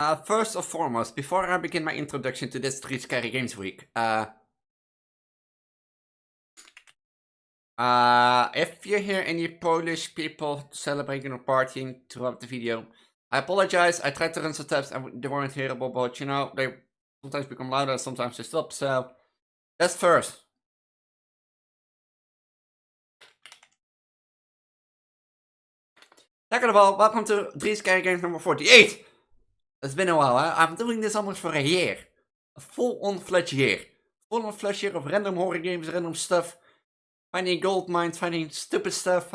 First and foremost, before I begin my introduction to this 3 Scary Games week, if you hear any Polish people celebrating or partying throughout the video, I apologize. I tried to run some tests and they weren't hearable, but you know, they sometimes become louder, sometimes they stop, so that's first. Second of all, welcome to 3 Scary Games number 48. It's been a while, huh? I'm doing this almost for a year. A full-on fledged year. Full-on fledged year of random horror games, random stuff. Finding gold mines, finding stupid stuff.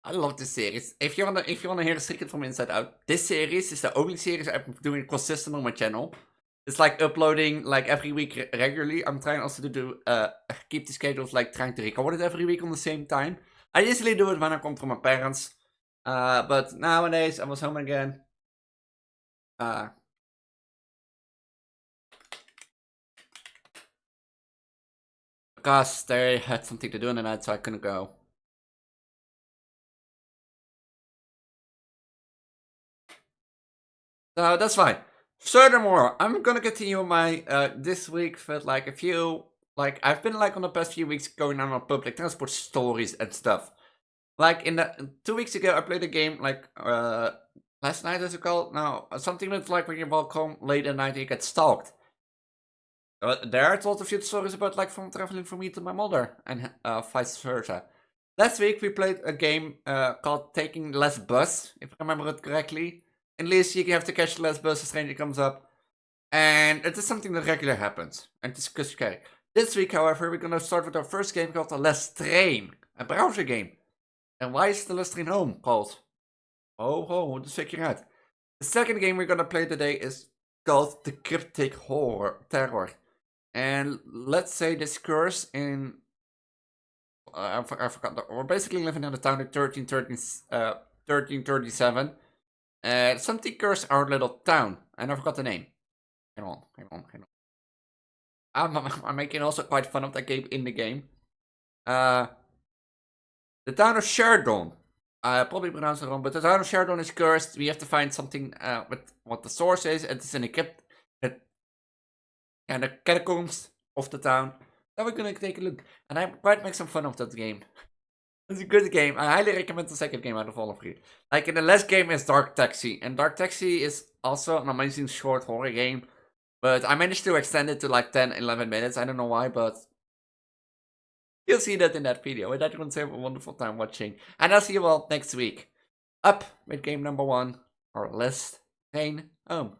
I love this series. If you wanna hear a secret from Inside Out, this series is the only series I'm doing consistent on my channel. It's like uploading like every week regularly. I'm trying also to do keep the schedules, like trying to record it every week on the same time. I usually do it when I come from my parents. But nowadays I was home again. Because they had something to do in the night, so I couldn't go. So that's fine. Furthermore, I'm gonna continue my this week with like a few, like I've been like on the past few weeks going on public transport stories and stuff. Like in the 2 weeks ago, I played a game like last night, as it called. No, something that's like when you walk home late at night, you get stalked. There I told a few stories about like from traveling from me to my mother and vice versa. Last week we played a game called Taking Less Bus, if I remember it correctly. In least you have to catch the last bus, a stranger comes up, and it is something that regularly happens, and it's scary. This week, however, we're gonna start with our first game called The Last Train, a browser game. And why is The Last Train Home called? Oh, let's figure out. The second game we're gonna play today is called The Cryptic Terror. And let's say this curse in I forgot. We're basically living in the town in 1337. Something cursed our little town. I forgot the name. Hang on. I'm making also quite fun of that game in the game. The town of Sherdon. I probably pronounced it wrong, but the town of Sherdon is cursed. We have to find something with what the source is. It's in the the catacombs of the town. Now we're gonna take a look, and I might make some fun of that game. It's a good game. I highly recommend the second game out of all of you. Like, in the last game is Dark Taxi, and Dark Taxi is also an amazing short horror game. But I managed to extend it to like 10, 11 minutes. I don't know why, but you'll see that in that video. And everyone's have a wonderful time watching. And I'll see you all next week. Up with game number 1, our Last Train Home.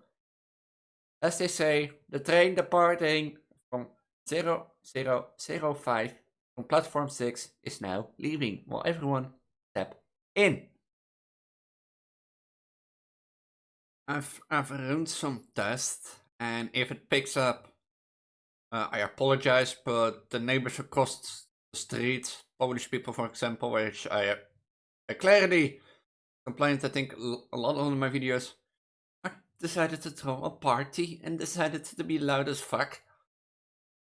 As they say, the train departing from 0005 from platform 6 is now leaving. Will everyone step in? I've run some tests, and if it picks up, I apologize, but the neighbors across the street, Polish people for example, which I clearly complained, I think, a lot on my videos, I decided to throw a party and decided to be loud as fuck.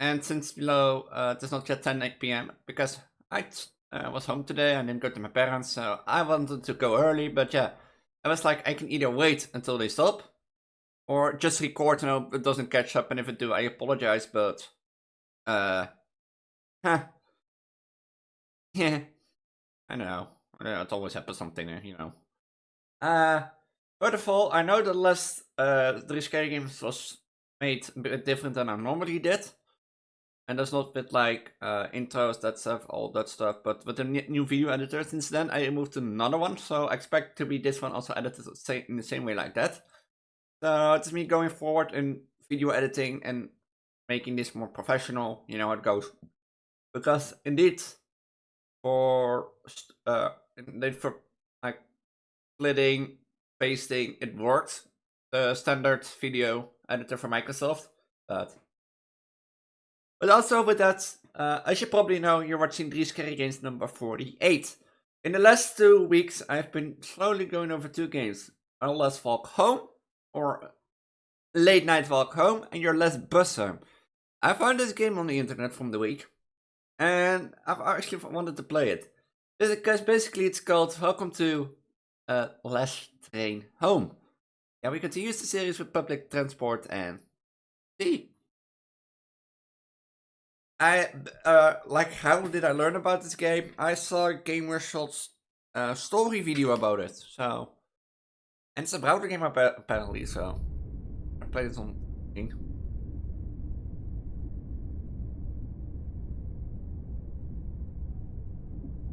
And since below, it's not yet 10 p.m. because I was home today and didn't go to my parents, so I wanted to go early, but yeah, I was like, I can either wait until they stop, or just record and hope it doesn't catch up, and if it do, I apologize, but, yeah, I know, it always happens something, you know. First of all, I know the last 3 Scary Games was made a bit different than I normally did. And that's not with like intros, that stuff, all that stuff, but with the new video editor since then, I moved to another one, so I expect to be this one also edited in the same way like that. So it's me going forward in video editing and making this more professional, you know how it goes. Because indeed, for like splitting, pasting, it worked. The standard video editor for Microsoft, but also with that, as you probably know, you're watching 3 Scary Games number 48. In the last 2 weeks, I've been slowly going over 2 games. Our Last Walk Home, or Late Night Walk Home, and Your Last Bus Home. I found this game on the internet from the week, and I've actually wanted to play it. Because basically it's called Welcome to Last Train Home. Yeah, we continue the series with public transport and see. Like, how did I learn about this game? I saw Gamershot's story video about it, so. And it's a browser game apparently, so. I played it on.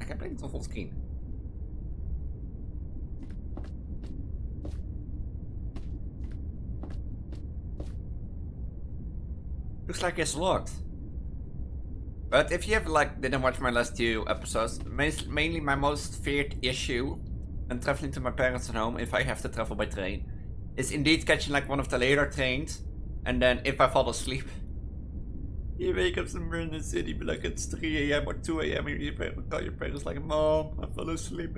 I can play it on full screen. Looks like it's locked. But if you have like didn't watch my last 2 episodes, mainly my most feared issue when traveling to my parents' home, if I have to travel by train, is indeed catching like one of the later trains, and then if I fall asleep, you wake up somewhere in the city, but like it's 3 a.m. or 2 a.m. and you call your parents like, "Mom, I fell asleep."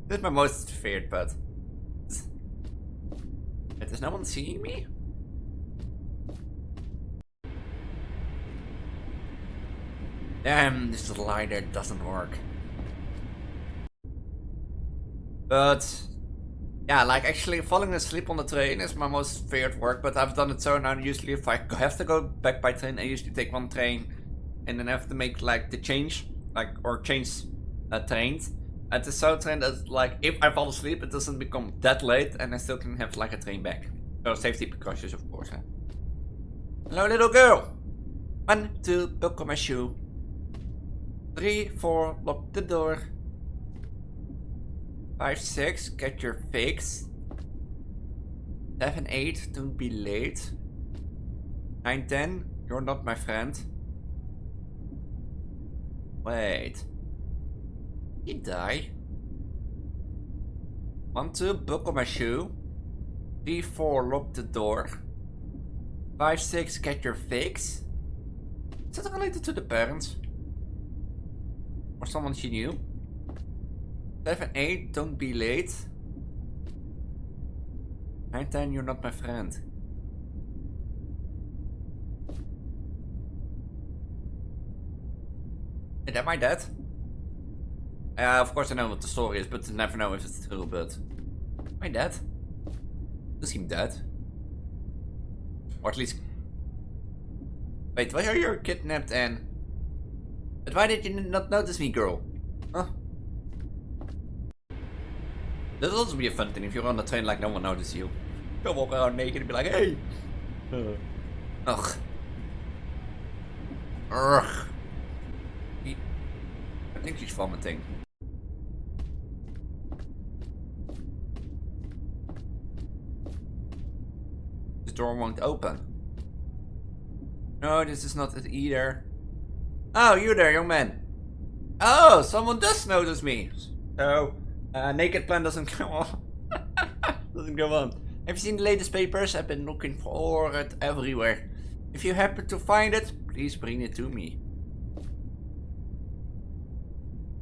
This is my most feared, but is no one seeing me? Damn, this lighter doesn't work. But yeah, like actually falling asleep on the train is my most feared work, but I've done it so now usually if I have to go back by train, I usually take one train and then I have to make like the change, or change trains. At the South train, that like if I fall asleep it doesn't become that late and I still can have like a train back. So safety precautions of course. Huh? Hello little girl! 1, 2, buckle my shoe. 3, 4, lock the door. 5, 6, get your fix. 7, 8, don't be late. 9, 10, you're not my friend. Wait. He died. 1, 2, buckle my shoe. 3, 4, lock the door. 5, 6, get your fix. Is that related to the parents? Or someone she knew? 7, 8, don't be late. 9, 10, you're not my friend. And am I dead? Of course I know what the story is, but I never know if it's true, but... Am I dead? Does seem dead. Or at least... Wait, why are you kidnapped and... But why did you not notice me, girl? Huh? This will also be a fun thing if you're on the train like no one notices you. Go walk around naked and be like, hey! Ugh. Ugh. I think she's vomiting. The door won't open. No, this is not it either. Oh, you there, young man. Oh, someone does notice me. So, naked plan doesn't go on. Doesn't go on. Have you seen the latest papers? I've been looking for it everywhere. If you happen to find it, please bring it to me.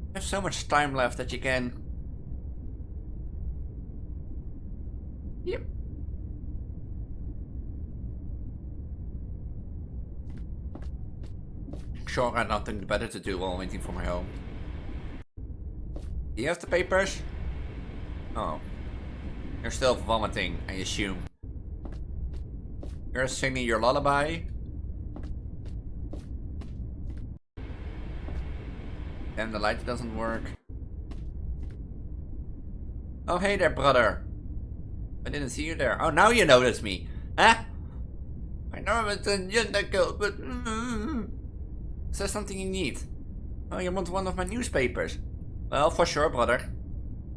You have so much time left that you can... Yep. Sure, I have nothing better to do while waiting for my home. Do you have the papers? Oh. You're still vomiting, I assume. You're singing your lullaby? And the light doesn't work. Oh, hey there, brother. I didn't see you there. Oh, now you notice me. Huh? I know it's a gender, but... Is there something you need? Oh, you want one of my newspapers? Well, for sure, brother.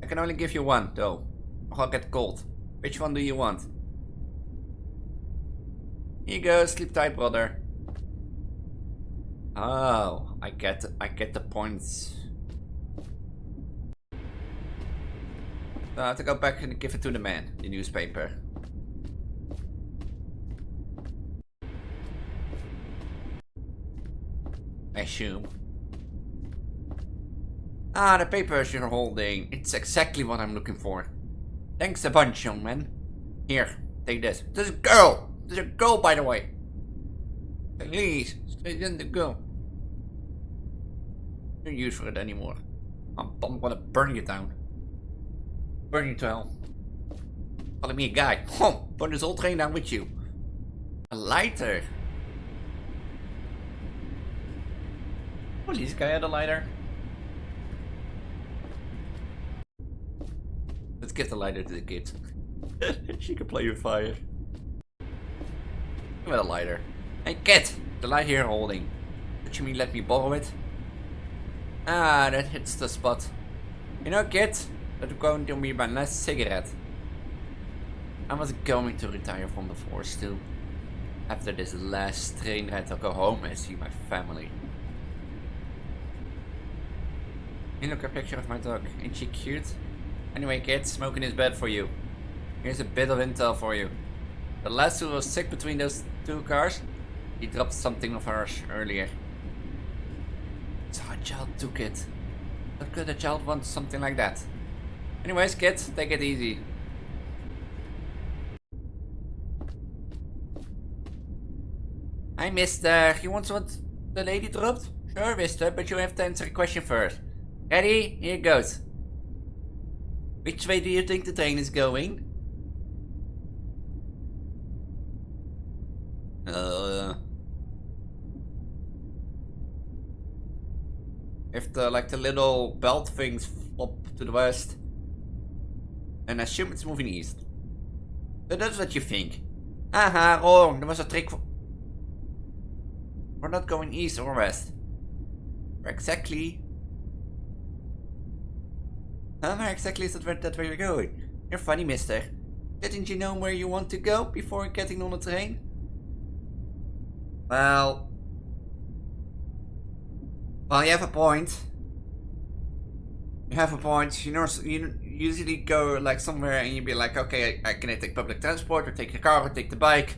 I can only give you one, though. I'll get cold. Which one do you want? Here you go, sleep tight, brother. Oh, I get the points. So I have to go back and give it to the man, the newspaper. I assume. Ah, the papers you're holding. It's exactly what I'm looking for. Thanks a bunch, young man. Here, take this. There's a girl! There's a girl, by the way. Please, straight in the girl. No use for it anymore. I'm gonna burn you down. Burn you to hell. Calling me a guy. Put this whole train down with you. A lighter. Police guy had a lighter. Let's get the lighter to the kid. She can play with fire. Give me a lighter. Hey kid, the light you're holding. What you mean let me borrow it? Ah, that hits the spot. You know kid, that's going to be my last cigarette. I was going to retire from the force too. After this last train ride, I'll go home and see my family. Hey, look, a picture of my dog. Ain't she cute? Anyway, kids, smoking is bad for you. Here's a bit of intel for you. The last who was sick between those two cars, he dropped something of hers earlier. So a child took it. How could a child want something like that? Anyways, kids, take it easy. Hi, mister. You want what the lady dropped? Sure, mister, but you have to answer a question first. Ready? Here goes. Which way do you think the train is going? If the the little belt things flop to the west, then I assume it's moving east. But that's what you think. Haha, wrong. There was a trick. We're not going east or west. Where exactly? Where exactly is that where you're going? You're funny, mister. Didn't you know where you want to go before getting on the train? Well, you have a point. You have a point. You know, you usually go like somewhere and you be like, okay, can I take public transport or take the car or take the bike?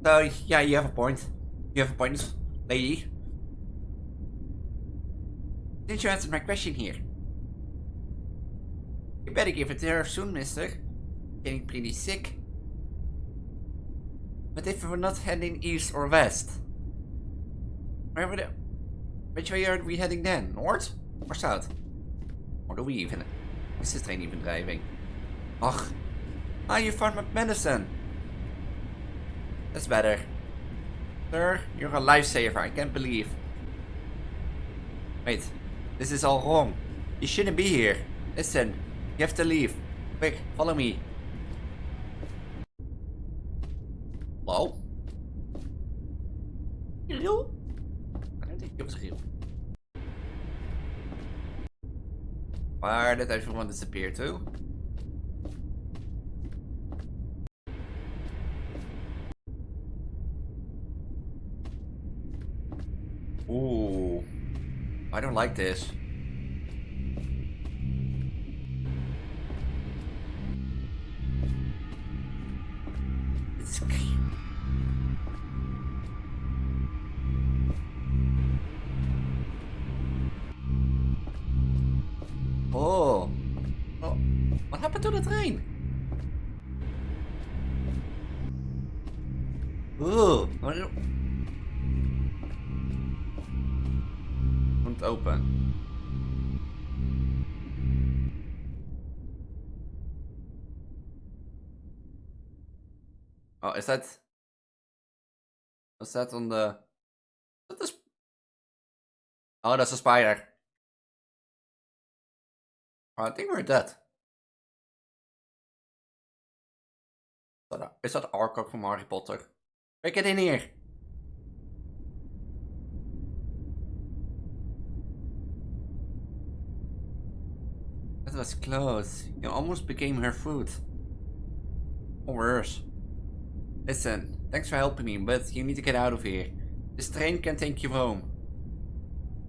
So yeah, you have a point. You have a point, lady. Didn't you answer my question here? You better give it to her soon, mister. Getting pretty sick. But if we're not heading east or west, which way are we heading then? North or south? Or do we even? Is this train even driving? Ach, you found my medicine. That's better. Sir, you're a lifesaver, I can't believe. Wait, this is all wrong. You shouldn't be here. Listen, you have to leave. Quick, follow me. Hello? Real? I don't think it was real. Where did everyone disappear to? Ooh. I don't like this. It's... Oh. Oh. What happened to the train? Ooh. Won't open. Oh, is that... Was that on the... Is that the oh, that's a spider. Oh, I think we're dead. Is that Arco from Harry Potter? Break it in here. That was close. You almost became her food. Or worse. Listen, thanks for helping me, but you need to get out of here. This train can take you home.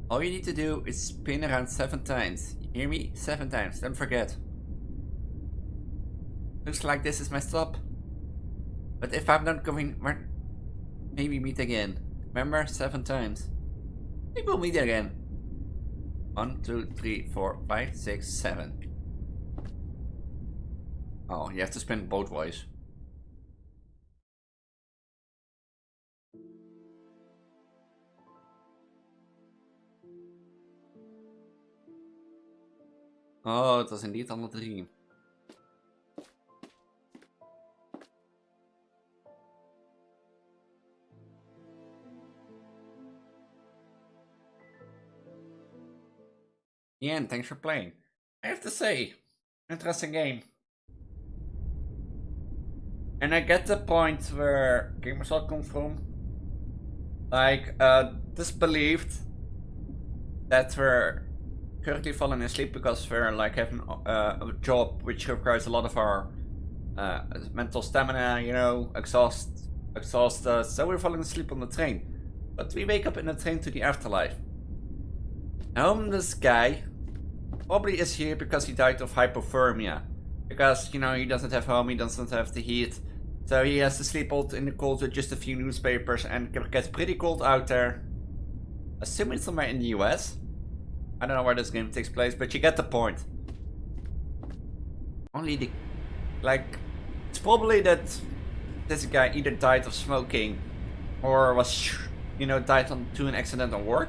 All you need to do is spin around 7 times. You hear me? 7 times, don't forget. Looks like this is my stop. But if I'm not going, maybe meet again. Remember, 7 times. Maybe we'll meet again. 1, 2, 3, 4, 5, 6, 7. Oh, you have to spin both ways. Oh, het was indeed alle 3. Yeah, and thanks for playing. I have to say, interesting game. And I get the point where gamers all come from. Like, disbelieved that we're currently falling asleep because we're like having a job which requires a lot of our mental stamina, you know, exhaust us. So we're falling asleep on the train. But we wake up in the train to the afterlife. A homeless guy probably is here because he died of hypothermia. Because, you know, he doesn't have home, he doesn't have the heat. So he has to sleep out in the cold with just a few newspapers, and it gets pretty cold out there. Assuming somewhere in the US. I don't know where this game takes place, but you get the point. Only the... like... it's probably that this guy either died of smoking or was, you know, died to an accident at work.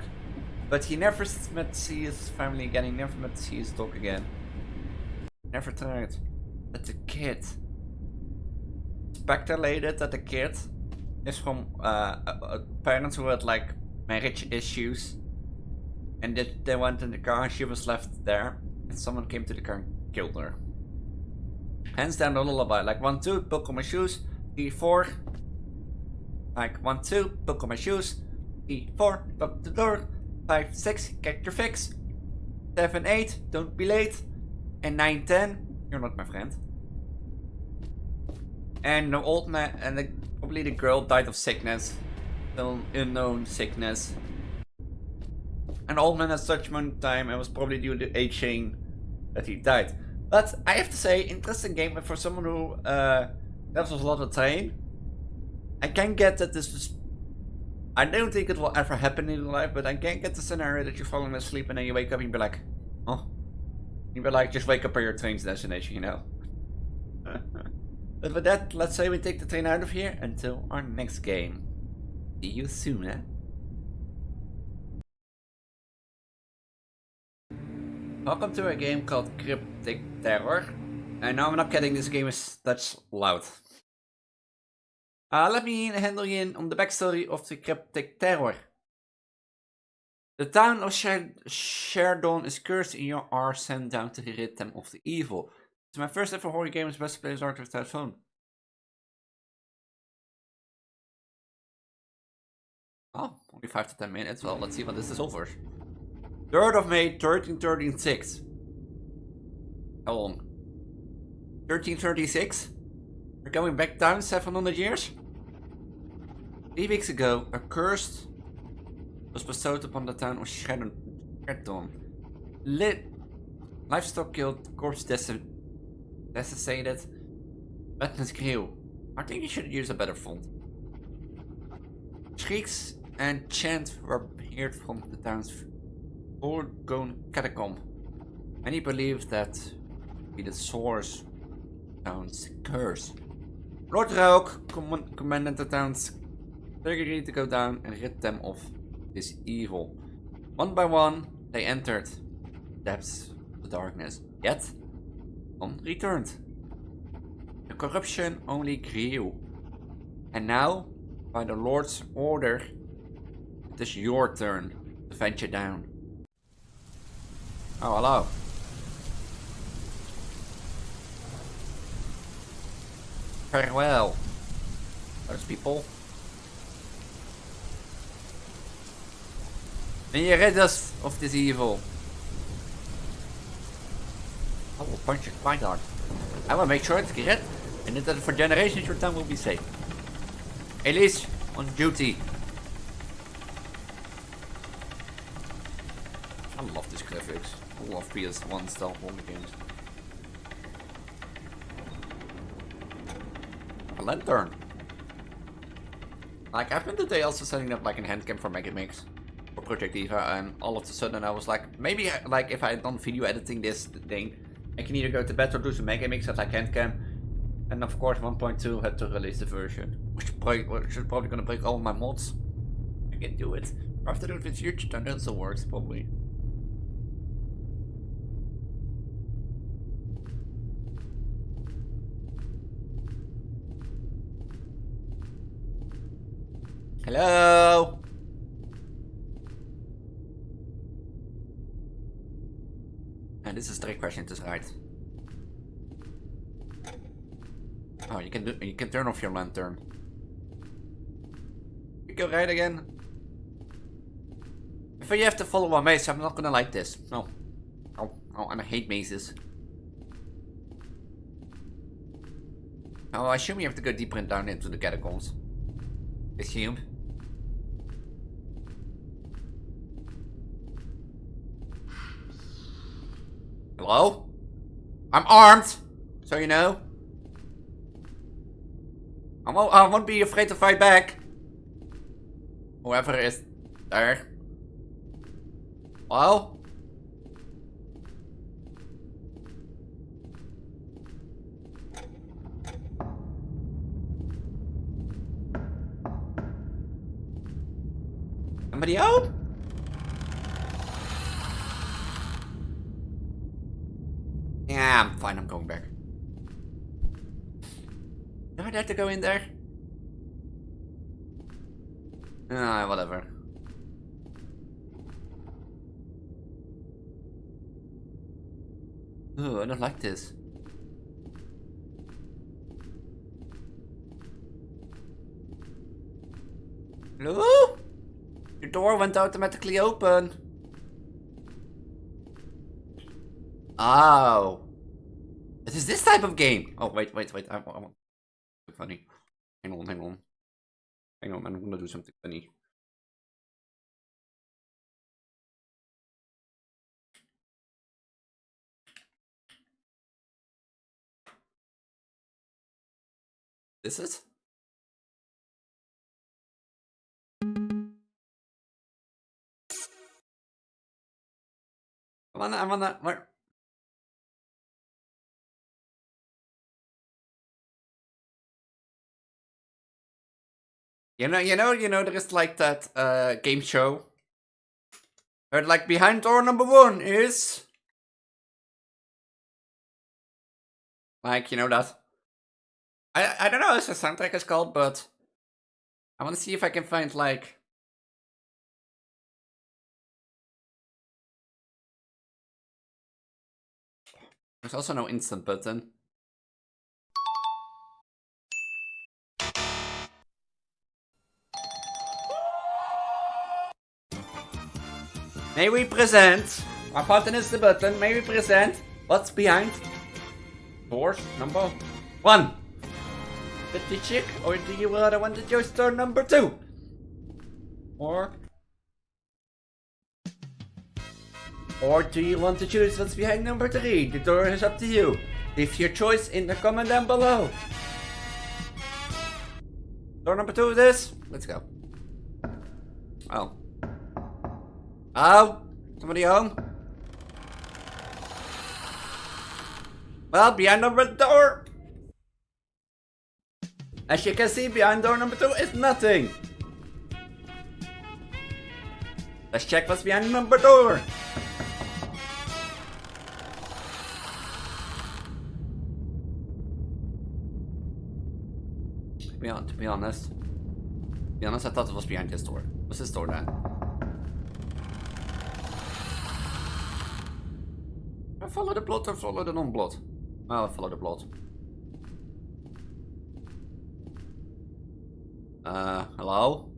But he never met to see his family again, he never met to see his dog again. Never tried. But the kid... speculated that the kid is from parents who had like marriage issues, and that they went in the car and she was left there, and someone came to the car and killed her. Hands down the lullaby, like 1, 2, buckle my shoes, 3, 4. Like 1, 2, buckle my shoes, 3, 4, lock the door, 5, 6, get your fix, 7, 8, don't be late, and 9, 10, you're not my friend. And the old man and probably the girl died of sickness, some unknown sickness. And the old man had such amount of time, and was probably due to aging that he died. But I have to say, interesting game for someone who that was a lot of train. I can get that this is. I don't think it will ever happen in life, but I can get the scenario that you're falling asleep and then you wake up and you be like, oh, you be like, just wake up at your train's destination, you know. But with that, let's say we take the train out of here until our next game. See you soon, eh? Welcome to a game called Cryptic Terror. And now I'm not kidding, this game is that's loud. Let me handle you in on the backstory of the Cryptic Terror. The town of Sherdon is cursed and you are sent down to rid them of the evil. It's my first ever horror game, it's best to play as art without phone. Oh, only 5 to 10 minutes. Well, let's see what this is over. 3rd of May, 1336. How long? 1336? We're going back down 700 years? 3 weeks ago, a curse was bestowed upon the town of Sherdon. Livestock killed, corpse desiccated, wetness grew. I think you should use a better font. Shrieks and chants were heard from the town's foregone catacomb. Many believe that to be the source of the town's curse. Lord Rauk commanded the town's clergy to go down and rid them of this evil. One by one, they entered the depths of the darkness, yet none returned. The corruption only grew. And now, by the Lord's order, it is your turn to venture down. Oh, hello. Farewell, those people. May you rid us of this evil. I will punch it quite hard. I will make sure it's rid, and that for generations your town will be safe. Elise, on duty. I love this graphics. I love PS1 style horror games. A lantern. Like, I've been today also setting up like a hand cam for Mega Mix for Project Eva, and all of a sudden I was like, maybe like if I had done video editing this thing, I can either go to bed or do some Mega Mix at like hand cam. And of course 1.2 had to release the version, which is probably gonna break all my mods. I can do it. I have to do it with future time, that still works probably. Hello? this is 3 questions, is right. Oh, you can turn off your lantern. You go right again. If you have to follow a maze, I'm not gonna like this. No. Oh, and I hate mazes. Oh, I assume you have to go deeper and down into the catacombs. Assume. Hello? I'm armed, so you know. I won't be afraid to fight back. Whoever is there. Hello? Somebody home? Yeah, I'm fine, I'm going back. Do I have to go in there? Ah, whatever. Oh, I don't like this. Hello? Your door went automatically open. Oh. It is this type of game. Oh, wait. I want funny. Hang on. I'm gonna do something funny. This is? I wanna, where? You know, there is like that game show. Where like behind door number 1 is like, you know that. I don't know what the soundtrack is called, but I wanna see if I can find like there's also no instant button. May we present? My button is the button. May we present what's behind door number 1? Pretty chick, or do you want to choose door number 2? Or do you want to choose what's behind number 3? The door is up to you. Leave your choice in the comment down below. Door number 2 it is. Let's go. Oh. Oh, somebody home? Well, behind number door. As you can see, behind door number 2 is nothing. Let's check what's behind number door. To be honest, I thought it was behind this door. What's this door then? I follow the blood or follow the non-blood? Well, I follow the blood. Hello?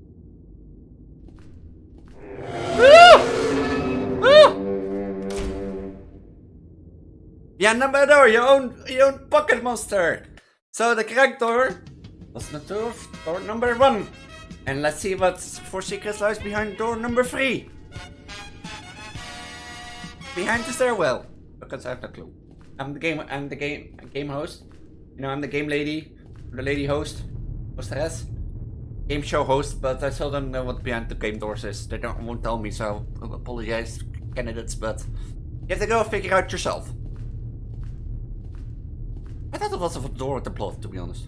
Yeah, number door, your own pocket monster. So the correct door was the door number 1. And let's see what for secrets lies behind door number 3. Behind the stairwell. Because I have no clue. I'm the game host. You know, I'm the game lady, the lady host, hostess, game show host. But I still don't know what behind the game doors is. They won't tell me, so I apologize, candidates. But you have to go figure out yourself. I thought it was a door with the plot, to be honest.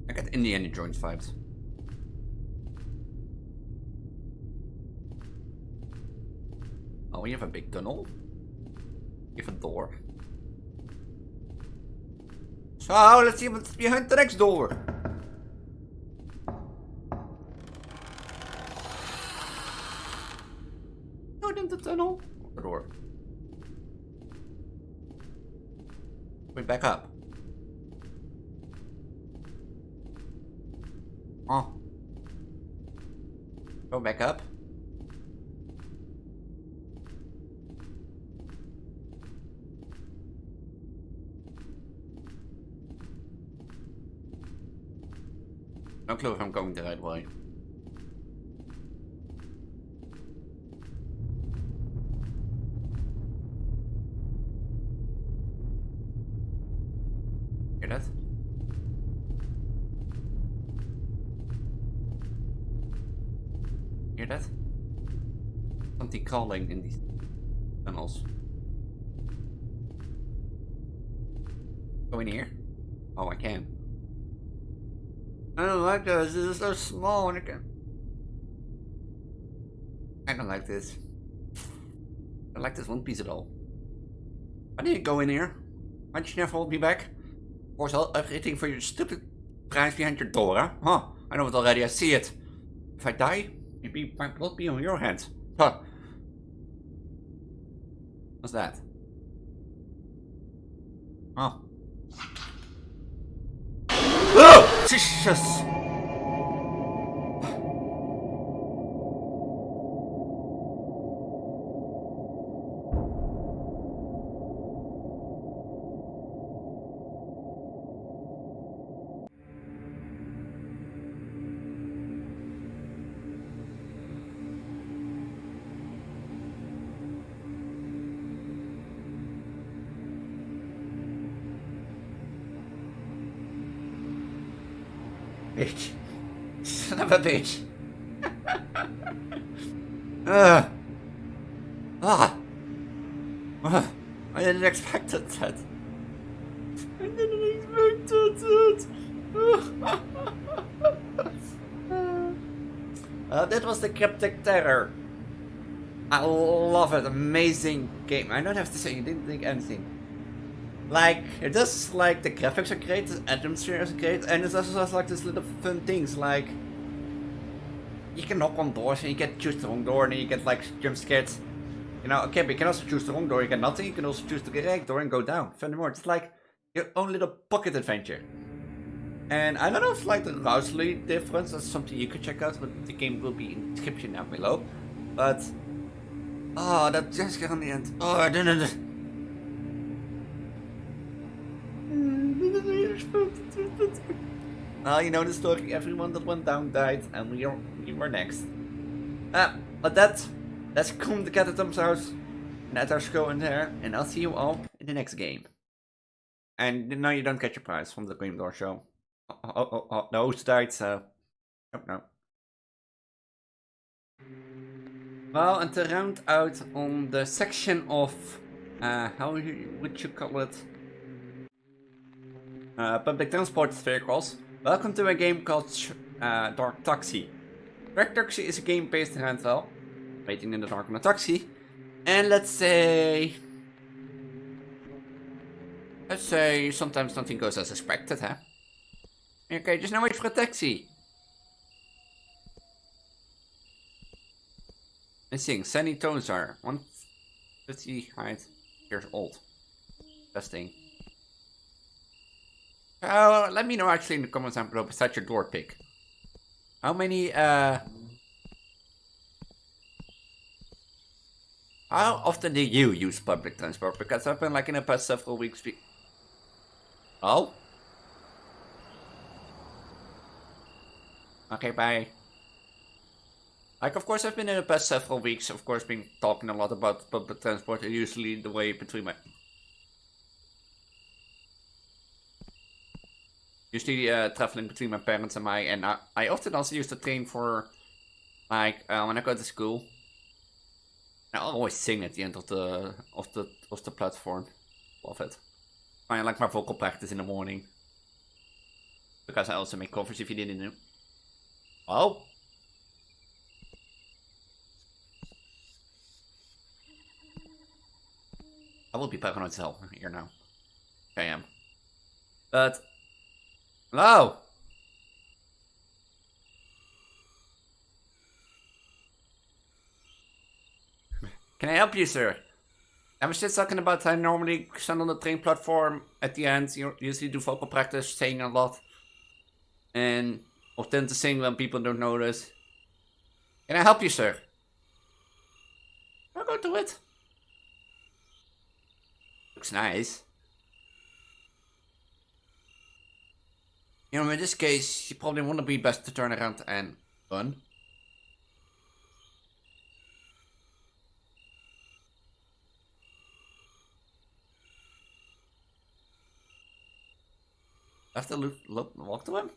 I got Indiana Jones vibes. Oh, we have a big tunnel. We have a door. So let's see what's behind the next door. Wait, back up. Oh. Go back up. No clue if I'm going the right way. Hear that? Hear that? Something calling in these tunnels. Go in here? Oh, I can. I don't like this. This is so small and I can. I don't like this. I don't like this one piece at all. Why didn't you go in here? Why'd you never hold me back? Of course, everything for your stupid prize behind your door, huh? Huh? I know it already. I see it. If I die, maybe my blood be on your hands. Huh? What's that? Oh. Oh! Jesus! Bitch. Son of a bitch. Ah. I didn't expect that. I didn't expect that. That was the Cryptic Terror. I love it. Amazing game. I don't have to say you didn't think anything. Like, it does, like, the graphics are great, the atmosphere is great, and it also has, like, these little fun things, like, you can knock on doors and you can choose the wrong door and then you get, like, jump scared. You know, okay, but you can also choose the wrong door, you get nothing, you can also choose the correct door and go down. Furthermore, it's like your own little pocket adventure. And I don't know if, like, the Rousely difference is something you could check out, but the game will be in the description down below. But, oh, that just got on the end. Oh, I didn't. Well, you know the story, everyone that went down died, and we were next. But let's come to Catatom's house, and let us go in there, and I'll see you all in the next game. And no, you don't get your prize from the Green Door show. Oh, the host died, so... Oh, no. Well, and to round out on the section of... how would you call it? Public transport vehicles. Welcome to a game called Dark Taxi. Dark Taxi is a game based in Wensday, waiting in the dark on a taxi, and let's say sometimes nothing goes as expected, huh? Okay, just now wait for a taxi. Missing, Sunny Tozar, 150 height, years old. Testing. Oh, let me know actually in the comments down below besides your door pick. How many, how often do you use public transport? Because I've been like in the past several weeks. Oh? Okay, bye. Like, of course, I've been in the past several weeks, of course, been talking a lot about public transport, usually the way between my... Usually traveling between my parents and I often also use the train for, like, when I go to school. I always sing at the end of the platform. Love it. I like my vocal practice in the morning. Because I also make covers if you didn't know. Oh? I will be paranoid as hell here now. I am. But... Hello? Can I help you, sir? I was just talking about I normally stand on the train platform at the end. You usually do vocal practice, saying a lot. And or tend to sing when people don't notice. Can I help you, sir? I'll go do it. Looks nice. You know, in this case, you probably want to be best to turn around and run. I have to walk to him?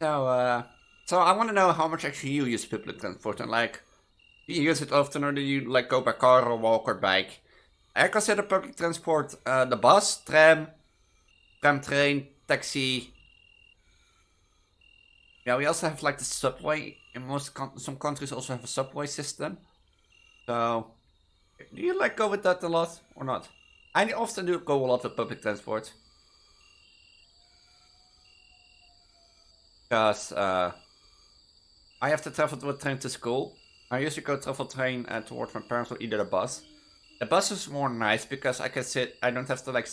So I want to know how much actually you use public transport, and like, do you use it often, or do you like go by car or walk or bike? I consider public transport the bus, tram, train, taxi. Yeah, we also have like the subway. In some countries also have a subway system. So, do you like go with that a lot or not? I often do go a lot with public transport. Because I have to travel with train to school. I usually go travel train towards my parents or either the bus. The bus is more nice because I can sit, I don't have to like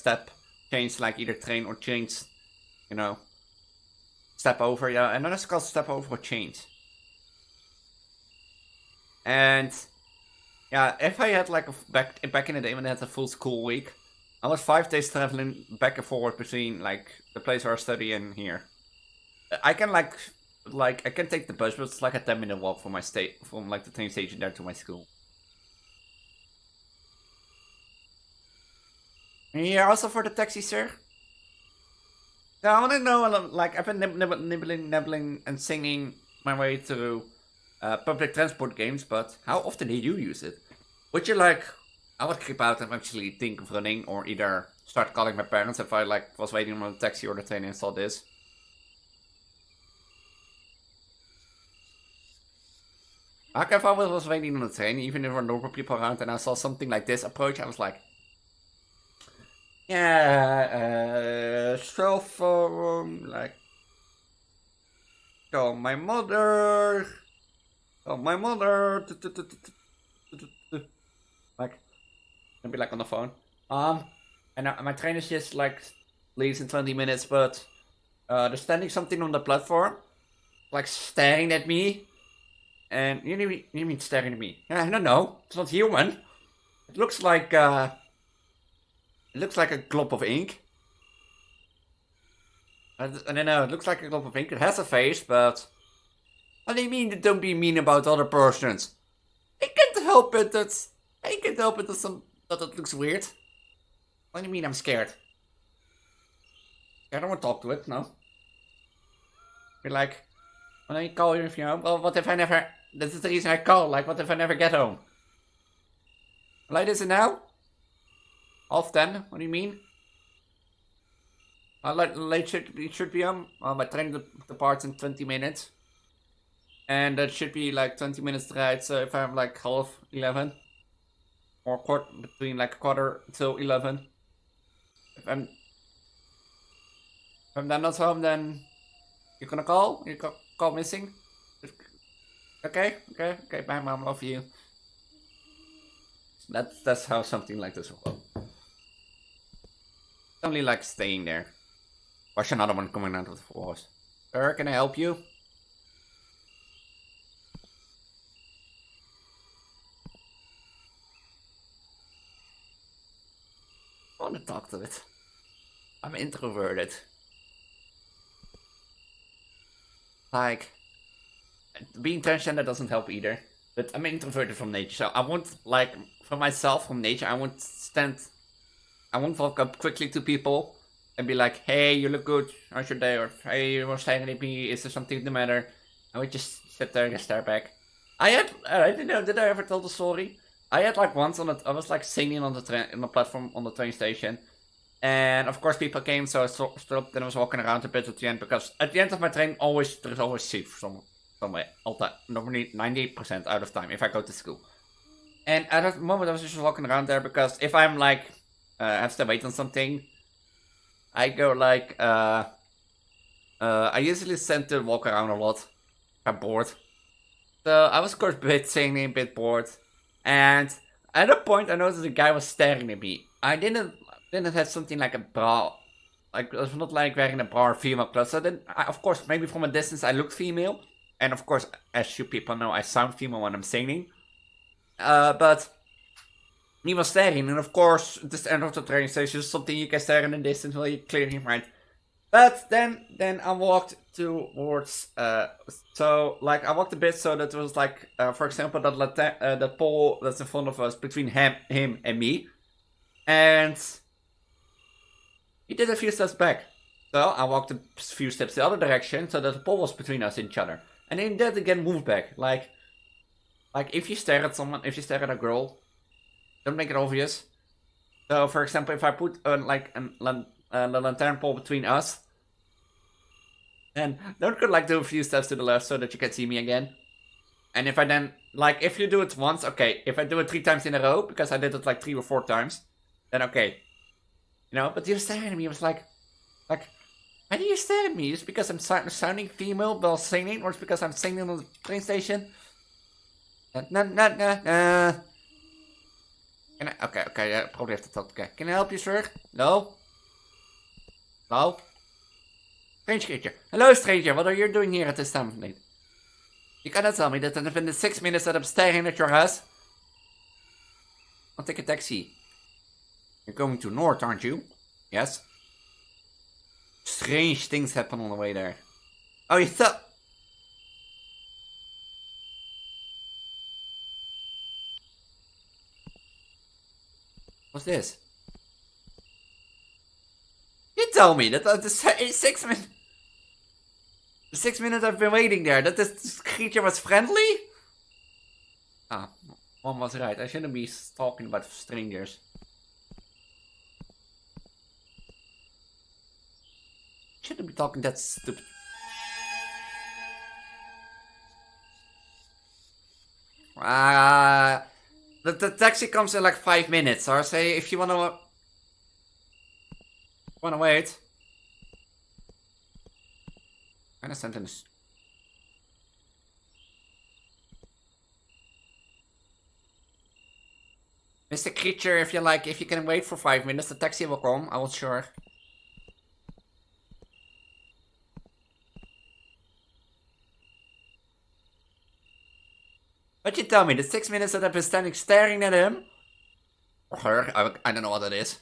change like either train or change, you know. Step over, yeah, and then it's called step over or change. And yeah, if I had like back in the day when I had a full school week, I was 5 days traveling back and forth between like the place where I study and here. I can like I can take the bus, but it's like a 10-minute walk from from like the train station there to my school. Yeah, also for the taxi, sir. Now, I want to know, like, I've been nibbling, and singing my way through public transport games, but how often do you use it? Would you like, I would keep out and actually think of running, or either start calling my parents if I like was waiting on a taxi or the train and saw this. Like if I was waiting on the train, even if there were normal people around and I saw something like this approach, I was like, yeah, cell phone, like, call my mother, like, and be like on the phone. And my train is just like leaves in 20 minutes, but there's standing something on the platform, like staring at me. And you mean staring at me? Yeah, I don't know. It's not human. It looks like a glob of ink. I don't know. It looks like a glob of ink. It has a face, but what do you mean? Don't be mean about other persons. I can't help it. That it looks weird. What do you mean? I'm scared. I don't want to talk to it. No. Be like, when I call you, if you know, well, what if I never? This is the reason I call. Like, what if I never get home? How late is it now? 10:30? What do you mean? Late should be on. My train departs in 20 minutes. And that should be like 20 minutes right, so if I'm like 11:30, or between like 11:15. If I'm then not home, then you're gonna call? You call missing? Okay, bye mom, love you. That's how something like this will go. Only like staying there. Watch another one coming out of the forest. Sir, can I help you? I want to talk to it. I'm introverted. Like, being transgender doesn't help either. But I'm introverted from nature, so I won't, like, for myself from nature, I won't walk up quickly to people and be like, hey, you look good, how's your day? Or, hey, you were staring at me, is there something the matter? I would just sit there and stare back. I don't know, did I ever tell the story? I had like once I was like singing on the platform on the train station. And of course people came, so I stopped and I was walking around a bit at the end, because at the end of my train there's always seats somewhere, all time, normally 98% out of time if I go to school. And at that moment I was just walking around there, because if I'm like have to wait on something, I go like I usually tend to walk around a lot. I'm bored. So I was of course a bit singing, a bit bored, and at a point I noticed the guy was staring at me. I didn't have something like a bra, like I was not like wearing a bra or female clothes. So then, of course, maybe from a distance I looked female, and of course, as you people know, I sound female when I'm singing. But he was staring, and of course, this end of the train station is something you can stare in the distance while you clear your mind. But then I walked towards so like I walked a bit so that it was like for example that pole that's in front of us between him and me, and he did a few steps back. So I walked a few steps the other direction so that the pole was between us and each other, and then that again moved back. Like if you stare at someone, if you stare at a girl, don't make it obvious. So for example, if I put like the lantern pole between us, and don't go like do a few steps to the left so that you can see me again. And if I then like if you do it once, okay. If I do it 3 times in a row because I did it like 3 or 4 times, then okay. You know, but you staring at me. It was like, why do you stare at me? Is it because I'm sounding female while singing, or is it because I'm singing on the train station? Nah. Okay, I probably have to talk to the guy. Can I help you, sir? No? No? Strange creature. Hello, stranger. What are you doing here at this time of night? You cannot tell me that within the 6 minutes that I'm staring at your house. I'll take a taxi. You're going to north, aren't you? Yes. Strange things happen on the way there. Oh, you thought... What's this? You tell me that the 6 minutes... The 6 minutes I've been waiting there, that this creature was friendly? Ah, one was right. I shouldn't be talking about strangers. Shouldn't be talking that stupid. The taxi comes in like 5 minutes, or say if you wanna wait. And a sentence. Mr. Creature, if you can wait for 5 minutes, the taxi will come, I will sure. But you tell me, the 6 minutes that I've been standing staring at him, or her, I don't know what it is.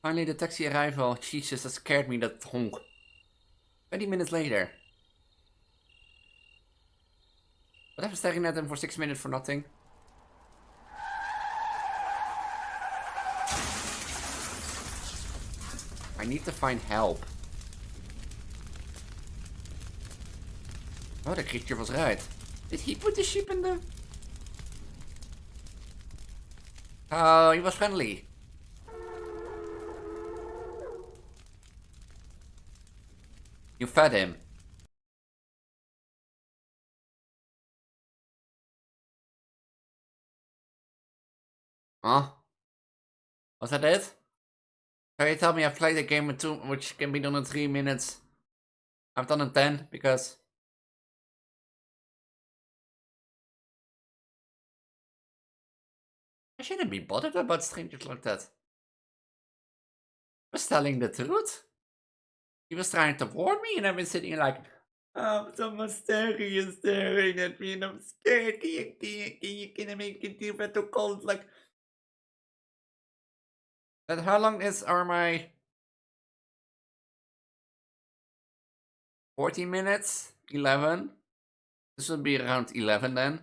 Finally, the taxi arrival. Jesus, that scared me, that honk. 20 minutes later. But I've been staring at him for 6 minutes for nothing. I need to find help. Oh, the creature was right. Did he put the sheep in the... Oh, he was friendly. You fed him. Huh? Was that it? Can you tell me I've played a game with which can be done in 3 minutes? I've done in 10 because... I shouldn't be bothered about strangers like that. I was telling the truth. He was trying to warn me and I've been sitting like, someone's staring and staring at me and I'm scared. Can you make it deal better cold? Like, and how long are my 14 minutes? 11? This would be around 11 then.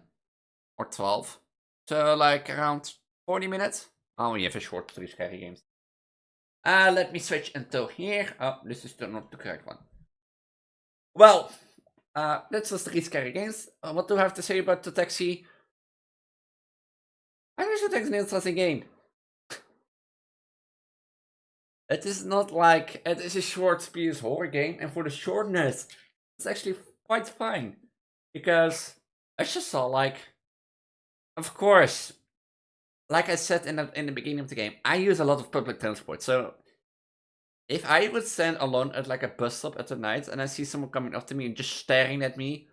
Or 12. So like around 40 minutes. Oh, you have a short 3 scary games. Let me switch until here. Oh, this is not the correct one. Well, that was 3 scary games. What do I have to say about the taxi? I wish it was an interesting game. It is not like it is a short PS horror game, and for the shortness, it's actually quite fine. Because I just saw like, of course, like I said in the beginning of the game, I use a lot of public transport, so if I would stand alone at like a bus stop at the night and I see someone coming up to me and just staring at me,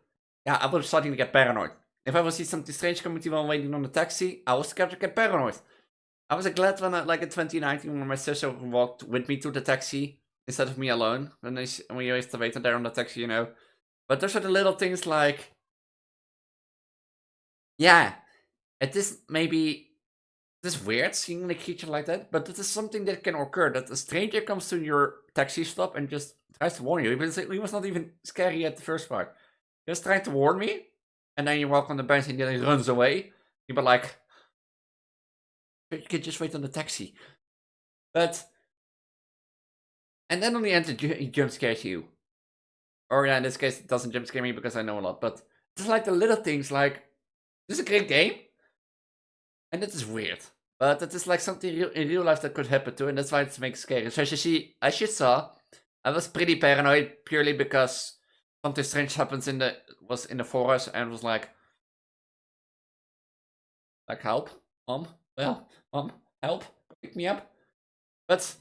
yeah, I was starting to get paranoid. If I would see something strange coming to me while waiting on the taxi, I was scared to get paranoid. I was glad when, like in 2019, when my sister walked with me to the taxi instead of me alone. When we used to wait there on the taxi, you know. But those are the little things like, yeah, it is maybe this weird seeing a creature like that, but it is something that can occur. That a stranger comes to your taxi stop and just tries to warn you. He was not even scary at the first part. Just trying to warn me, and then you walk on the bench and then he runs away. You'd be like, you can just wait on the taxi. But, and then on the end, he jump scares you. Or yeah, in this case, it doesn't jump scare me because I know a lot. But it's like the little things, like, this is a great game. And it is weird. But it is like something in real life that could happen too, and that's why it makes it scary. So as you saw, I was pretty paranoid purely because something strange happens in the forest and was like help, help, pick me up. But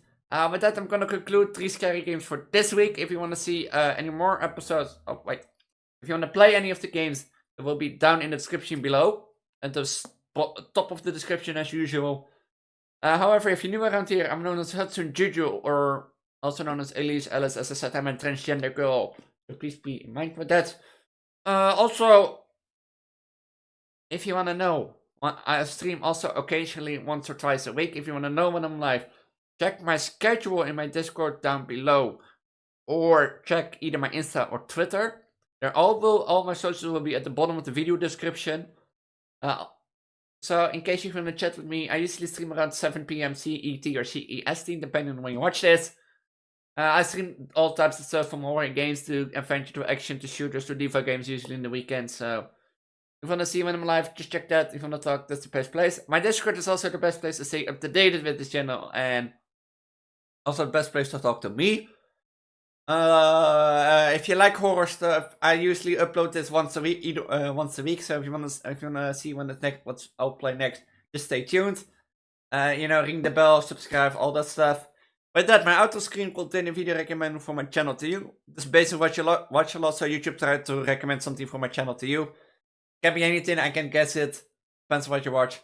with that, I'm gonna conclude 3 scary games for this week. If you want to see any more episodes, if you want to play any of the games, it will be down in the description below, and the top of the description as usual. However, if you're new around here, I'm known as Hudson Juju, or also known as Elise Alice. As I said, I'm a transgender girl, so please be in mind for that. Also, if you want to know, I stream also occasionally once or twice a week. If you want to know when I'm live, check my schedule in my Discord down below, or check either my Insta or Twitter. All my socials will be at the bottom of the video description. So in case you want to chat with me, I usually stream around 7 PM CET or CEST, depending on when you watch this. I stream all types of stuff, from horror games to adventure to action to shooters to diva games, usually in the weekend. So if you want to see when I'm live, just check that. If you want to talk, that's the best place. My Discord is also the best place to stay up to date with this channel, and also the best place to talk to me. If you like horror stuff, I usually upload this once a week. So if you wanna see when what I'll play next, just stay tuned. Ring the bell, subscribe, all that stuff. With that, my auto screen contains a video recommendation for my channel to you. This is based on what you watch a lot, so YouTube tried to recommend something for my channel to you. Can be anything, I can guess it. Depends on what you watch.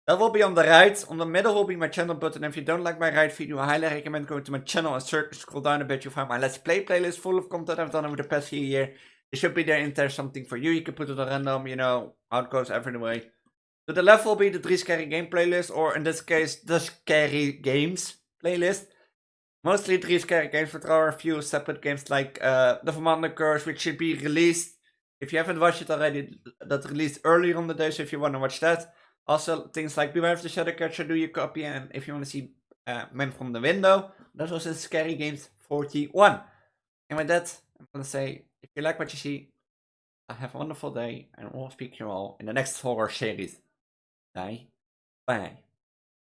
That will be on the right. On the middle will be my channel button. If you don't like my right video, I highly recommend going to my channel and scroll down a bit. You'll find my Let's Play playlist full of content I've done over the past few years. It should be there in there, something for you. You can put it on random, how it goes every way. To the left will be the 3 scary game playlist, or in this case, the scary games playlist. Mostly 3 scary games, but there are a few separate games like The Vermont Curse, which should be released. If you haven't watched it already, that's released earlier on the day, so if you want to watch that. Also, things like Beware of the Shadow Catcher, do your copy, and if you want to see Men from the Window, that was in Scary Games 41. And with that, I'm going to say, if you like what you see, have a wonderful day, and we'll speak to you all in the next horror series. Bye. Bye.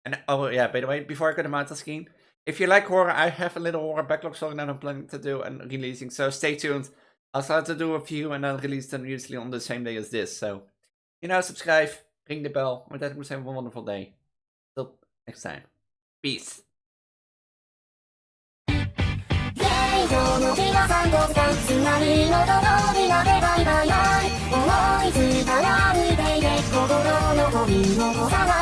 And oh yeah, by the way, before I go to Mountain Skiing, if you like horror, I have a little horror backlog song that I'm planning to do and releasing, so stay tuned. I'll start to do a few and then release them usually on the same day as this, so, subscribe. Ring the bell. With that, I'm going to say have a wonderful day. Till next time. Peace. 思いついたら歩いていて心のゴミを探